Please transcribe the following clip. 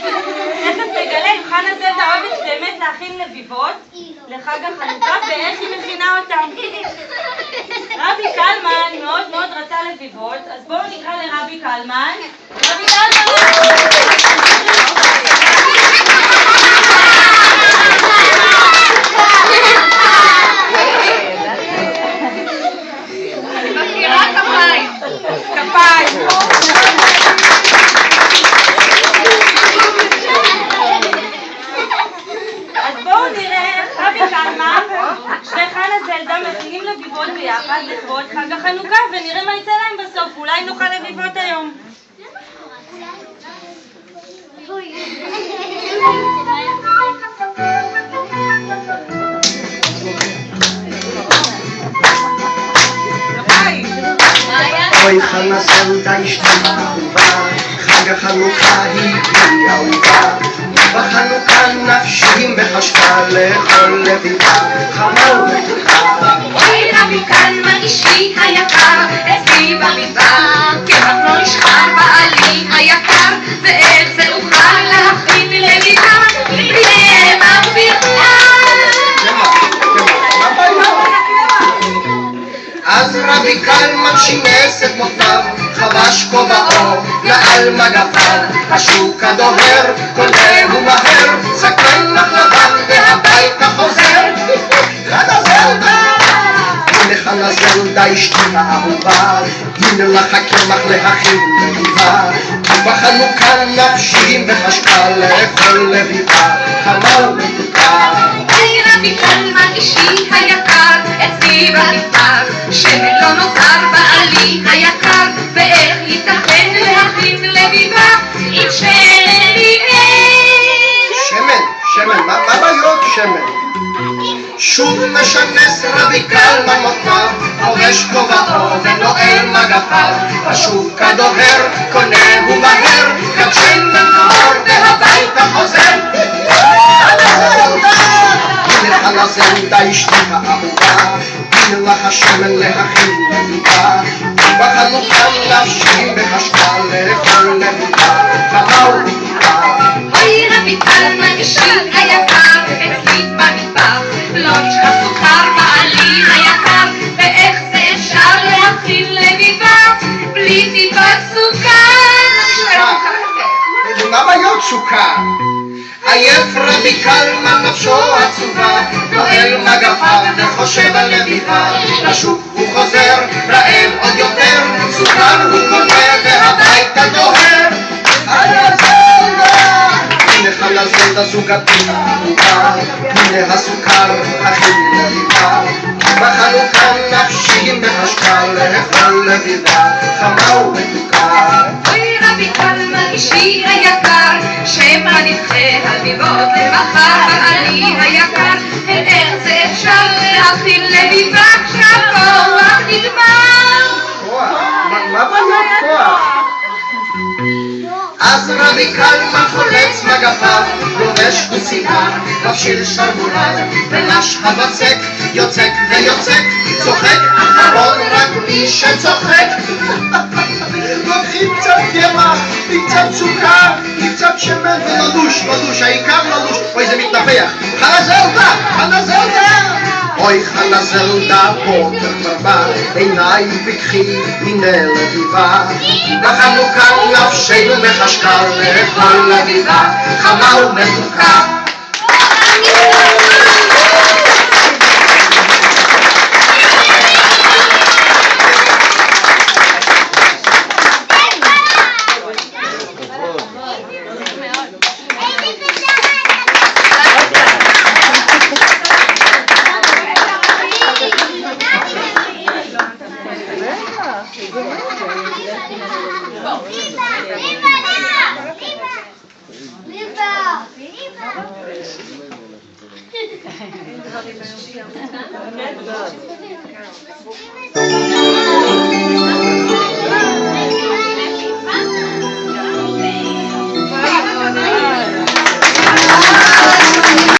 תכף תגלה אם חנה זלדה אוהבת באמת להכין לביבות לחג החנוכה ואיך היא מכינה אותם. רבי קלמן מאוד מאוד רצה לביבות, אז בואו נקרא לרבי קלמן. רבי קלמן! כפיים. אז בואו נראה איך רבי קלמן וחנה זלדה מכינים לביבות ביחד לכבוד חג החנוכה ונראה מה יצא להם בסוף. אולי נאכל לביבות היום. אוי חנה זלדה אשתי אהובה, חג החנוכה היא אהובה. בחנוכה נפשי מחשבה לאכול לביבה חמה ומתוקה. אוי רבי קלמן אשתי היקר, אצלי במדבר קמח לא נשחר בעלי היקר, ואיך זה אוכל להכין לביבה בלי קמח בכלל. מה בעיה? אז רבי קלמן שימס את מותיו, חבש כובעו מעל מגפיו, השוק הדוהר קונהו מהר, זקן לך לבן והביתה חוזר. חנה זלדה! הנה חנה זלדה אשתי האהובה, הנה לך הקמח להכין לביבה. בחנוכה נפשי מחשבה לאכול לביבה חמה ומתוקה. אוי רבי קלמן אשתי היקר, אצלי במדבר שמן לא נותר בעלי היקר, ואיך ייתכן להכין לביבה עם שמן אין? שמן, מה בעיות שמן? שוב משנס רבי קלמן מותניו, חובש כובעו ונועל מגפיו, השוק הדוהר קונהו מהר, גם שמן נוער והביתה חוזר. הנה חנה זלדה אשתי האהובה, הנה לך השמן להכין לביבה. בחנוכה נפשי מחשבה לאכול לביבה חמה ומתוקה. אוי רבי קלמן אשתי היקר, אצלי במדבר לא נשאר סוכר בעלי היקר, ואיך זה אפשר להכין לביבה בלי טיפת סוכר? מה בעיות סוכר? עייף רבי קלמן נפשו עצובה, נועל מגפיו וחושב על לביבה, לשוק הוא חוזר, רעב עוד יותר, סוכר הוא קונה והביתה דוהר. חנה זלדה! הנה חנה זלדה זוגתי האהובה, הנה הסוכר הכין לביבה. בחנוכה נפשי מחשבה לאכול לביבה חמה ומתוקה. אוי רבי קלמן אשתי היקר, שמא נדחה הביבות למחר בעלי היקר, איך זה אפשר להכין לביבה כשהכוח נגמר? מה בעיות כוח? אז רבי קלמן חולץ מגפיו, לובש כוסייה, מפשיל שרוולה, ולש הבצק, יוצק ויוצק, צוחק אחרון רק מי שצוחק. לוקחים קצת קמח, קצת סוכר, קצת שמן וללוש, העיקר ללוש. אוי זה מתנפח. חנה זלדה! אוי חנה זלדה בוקר כבר בא, עיניי פקחי הנה לביבה. בחנוכה נפשנו מחשבה לאכול לביבה חמה ומתוקה. Viva!